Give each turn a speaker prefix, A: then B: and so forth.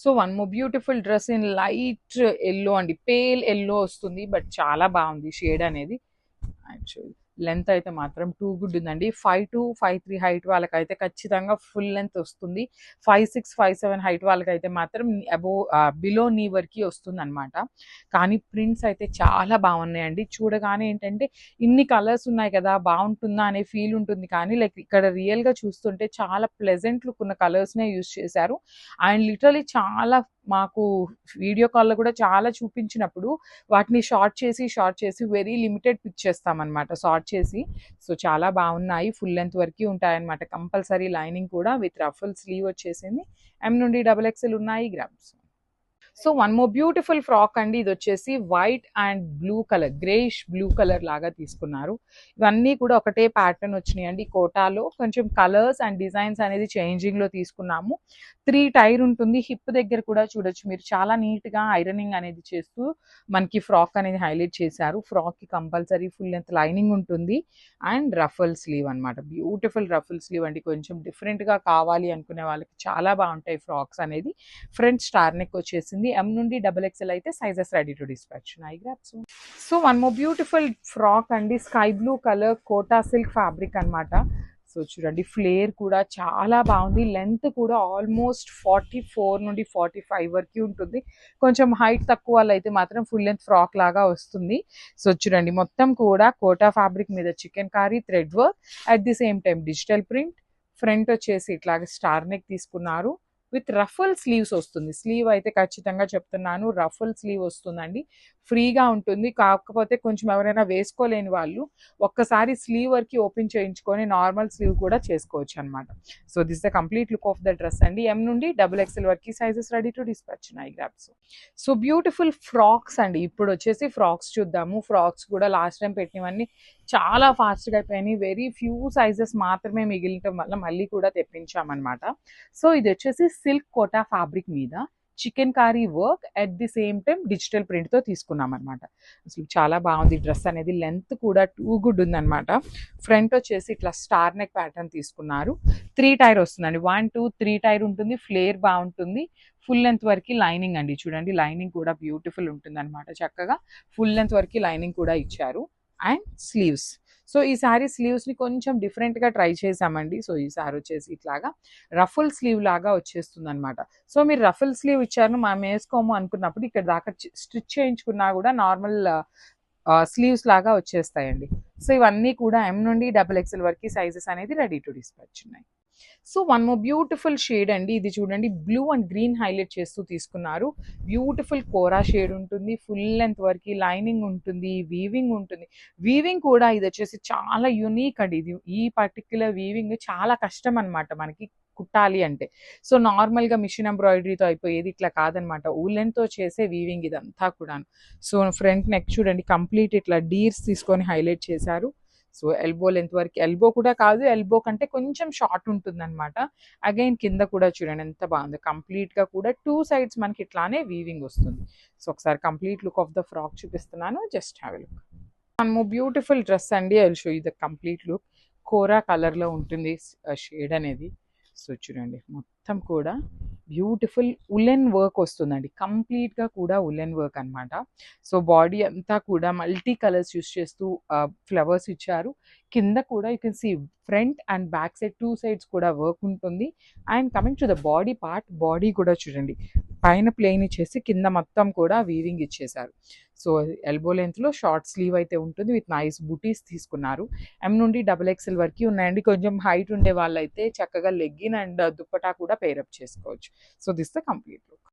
A: So one more beautiful dress in light yellow అండి, pale yellow వస్తుంది, but చాలా బాగుంది షేడ్ అనేది. యాక్చువల్లీ లెంత్ అయితే మాత్రం టూ గుడ్ ఉందండి. 5'2", 5'3" హైట్ వాళ్ళకైతే ఖచ్చితంగా ఫుల్ లెంత్ వస్తుంది. 5'6", 5'7" హైట్ వాళ్ళకైతే మాత్రం బిలో నీ వరకు వస్తుంది అనమాట. కానీ ప్రింట్స్ అయితే చాలా బాగున్నాయండి. చూడగానే ఏంటంటే ఇన్ని కలర్స్ ఉన్నాయి కదా, బాగుంటుందా అనే ఫీల్ ఉంటుంది. కానీ లైక్ ఇక్కడ రియల్గా చూస్తుంటే చాలా ప్లెజెంట్ లుక్ ఉన్న కలర్స్నే యూస్ చేశారు. అండ్ లిటరలీ చాలా మాకు వీడియో కాల్లో కూడా చాలా చూపించినప్పుడు వాటిని షార్ట్ చేసి వెరీ లిమిటెడ్ పిక్ చేస్తామన్నమాట, షార్ట్ చేసి. సో చాలా బాగున్నాయి, ఫుల్ లెంత్ వరకు ఉంటాయన్నమాట. కంపల్సరీ లైనింగ్ కూడా విత్ రఫుల్ స్లీవ్ వచ్చేసింది. M నుండి XXL ఉన్నాయి grams. So one more beautiful frock అండి. ఇది వచ్చేసి white and blue colour, greyish blue colour లాగా తీసుకున్నారు. ఇవన్నీ కూడా ఒకటే ప్యాటర్న్ వచ్చినాయండి. కోటాలో కొంచెం కలర్స్ అండ్ డిజైన్స్ అనేది చేంజింగ్లో తీసుకున్నాము. 3 టైర్ ఉంటుంది. హిప్ దగ్గర కూడా చూడొచ్చు మీరు, చాలా నీట్గా ఐరనింగ్ అనేది చేస్తూ మనకి ఫ్రాక్ అనేది హైలైట్ చేశారు. ఫ్రాక్కి కంపల్సరీ ఫుల్ లెంత్ లైనింగ్ ఉంటుంది అండ్ రఫల్ స్లీవ్ అనమాట. బ్యూటిఫుల్ రఫల్ స్లీవ్ అండి. కొంచెం డిఫరెంట్గా కావాలి అనుకునే వాళ్ళకి చాలా బాగుంటాయి ఫ్రాక్స్ అనేది. ఫ్రంట్ స్టార్ నెక్ వచ్చేసింది. M నుండి XXL అయితే sizes ready to dispatch. So one more beautiful frock అండి, sky blue colour Kota silk fabric అనమాట. సో చూడండి ఫ్లేర్ కూడా చాలా బాగుంది. లెంత్ కూడా ఆల్మోస్ట్ 44 నుండి 45 వరకు ఉంటుంది. కొంచెం హైట్ తక్కువ వాళ్ళు అయితే మాత్రం ఫుల్ లెంత్ ఫ్రాక్ లాగా వస్తుంది. సో చూడండి మొత్తం కూడా కోటా ఫ్యాబ్రిక్ మీద chikankari thread work, at the same time digital print. Front వచ్చేసి ఇట్లాగే స్టార్ నెక్ తీసుకున్నారు విత్ రఫుల్ స్లీవ్స్ వస్తుంది. స్లీవ్ అయితే ఖచ్చితంగా చెప్తున్నాను రఫుల్ స్లీవ్ వస్తుందండి. ఫ్రీగా ఉంటుంది. కాకపోతే కొంచెం ఎవరైనా వేసుకోలేని వాళ్ళు ఒక్కసారి స్లీవ్ వరకు ఓపెన్ చేయించుకొని నార్మల్ స్లీవ్ కూడా చేసుకోవచ్చు అనమాట. So this the complete look of the dress అండి. M నుండి XXL వరకు sizes ready to dispatch. Grabs. So beautiful frocks అండి. ఇప్పుడు వచ్చేసి ఫ్రాక్స్ చూద్దాము. ఫ్రాక్స్ కూడా లాస్ట్ టైం పెట్టినవన్నీ చాలా ఫాస్ట్గా అయిపోయినాయి. వెరీ ఫ్యూ సైజెస్ మాత్రమే మిగిలిటం వల్ల మళ్ళీ కూడా తెప్పించామన్నమాట. సో ఇది వచ్చేసి సిల్క్ కోటా ఫ్యాబ్రిక్ మీద chikankari work, at the same time digital ప్రింట్తో తీసుకున్నాం అనమాట. అసలు చాలా బాగుంది డ్రెస్ అనేది. లెంత్ కూడా టూ గుడ్ ఉందన్నమాట. ఫ్రంట్ వచ్చేసి ఇట్లా స్టార్ నెక్ ప్యాటర్న్ తీసుకున్నారు. 3 టైర్ వస్తుందండి. 1, 2, 3 టైర్ ఉంటుంది. ఫ్లేర్ బాగుంటుంది. ఫుల్ లెంత్ వరకు లైనింగ్ అండి. చూడండి లైనింగ్ కూడా బ్యూటిఫుల్ ఉంటుంది అనమాట. చక్కగా ఫుల్ లెంత్ వరకు లైనింగ్ కూడా ఇచ్చారు. And sleeves. సో ఈ సారీ స్లీవ్స్ని కొంచెం డిఫరెంట్గా ట్రై చేసామండి. సో ఈ సారీ వచ్చేసి ఇట్లాగా రఫుల్ స్లీవ్ లాగా వచ్చేస్తుంది అనమాట. సో మీరు రఫుల్ స్లీవ్ ఇచ్చారు మనం వేసుకోము అనుకున్నప్పుడు ఇక్కడ దాకా స్టిచ్ చేయించుకున్నా కూడా నార్మల్ స్లీవ్స్ లాగా వచ్చేస్తాయండి. సో ఇవన్నీ కూడా M నుండి XXL వరకు సైజెస్ అనేది రెడీ టు డిస్పాచ్ ఉన్నాయి. So one more beautiful shade అండి. ఇది చూడండి బ్లూ అండ్ గ్రీన్ హైలైట్ చేస్తూ తీసుకున్నారు. బ్యూటిఫుల్ కోరా షేడ్ ఉంటుంది. ఫుల్ లెంత్ వరకు లైనింగ్ ఉంటుంది, వీవింగ్ ఉంటుంది. వీవింగ్ కూడా ఇది వచ్చేసి చాలా యూనిక్ అండి. ఇది ఈ పర్టిక్యులర్ వీవింగ్ చాలా కష్టం అనమాట మనకి కుట్టాలి అంటే. సో నార్మల్గా మిషన్ ఎంబ్రాయిడరీతో అయిపోయేది, ఇట్లా కాదనమాట. ఊలెన్తో చేసే వీవింగ్ ఇదంతా కూడాను. సో ఫ్రంట్ నెక్ చూడండి కంప్లీట్ ఇట్లా డీర్స్ తీసుకొని హైలైట్ చేశారు. సో ఎల్బో లెంత్ వరకు, ఎల్బో కూడా కాదు, ఎల్బో కంటే కొంచెం షార్ట్ ఉంటుంది అనమాట. అగైన్ కింద కూడా చూడండి ఎంత బాగుంది. కంప్లీట్గా కూడా 2 సైడ్స్ మనకి ఇట్లానే వీవింగ్ వస్తుంది. సో ఒకసారి complete look of the frock చూపిస్తున్నాను, just have a look. One more beautiful dress అండి. I will show you the complete look. కోరా కలర్లో ఉంటుంది షేడ్ అనేది. సో చూడండి మొత్తం కూడా బ్యూటిఫుల్ ఉలెన్ వర్క్ వస్తుందండి. కంప్లీట్గా కూడా ఉలెన్ వర్క్ అనమాట. సో బాడీ అంతా కూడా మల్టీ కలర్స్ యూస్ చేస్తూ ఫ్లవర్స్ ఇచ్చారు. కింద కూడా you can see front and back side 2 sides కూడా వర్క్ ఉంటుంది. And coming to the body part, body కూడా చూడండి పైన ప్లెయిన్ ఇచ్చేసి కింద మొత్తం కూడా వీవింగ్ ఇచ్చేసారు. సో ఎల్బో లెంత్లో షార్ట్ స్లీవ్ అయితే ఉంటుంది విత్ నైస్ బుటీస్ తీసుకున్నారు. M నుండి XXL వరకు ఉన్నాయండి. కొంచెం హైట్ ఉండే వాళ్ళైతే చక్కగా లెగ్గిన్ అండ్ దుప్పటా కూడా పేరప్ చేసుకోవచ్చు. So this the complete look.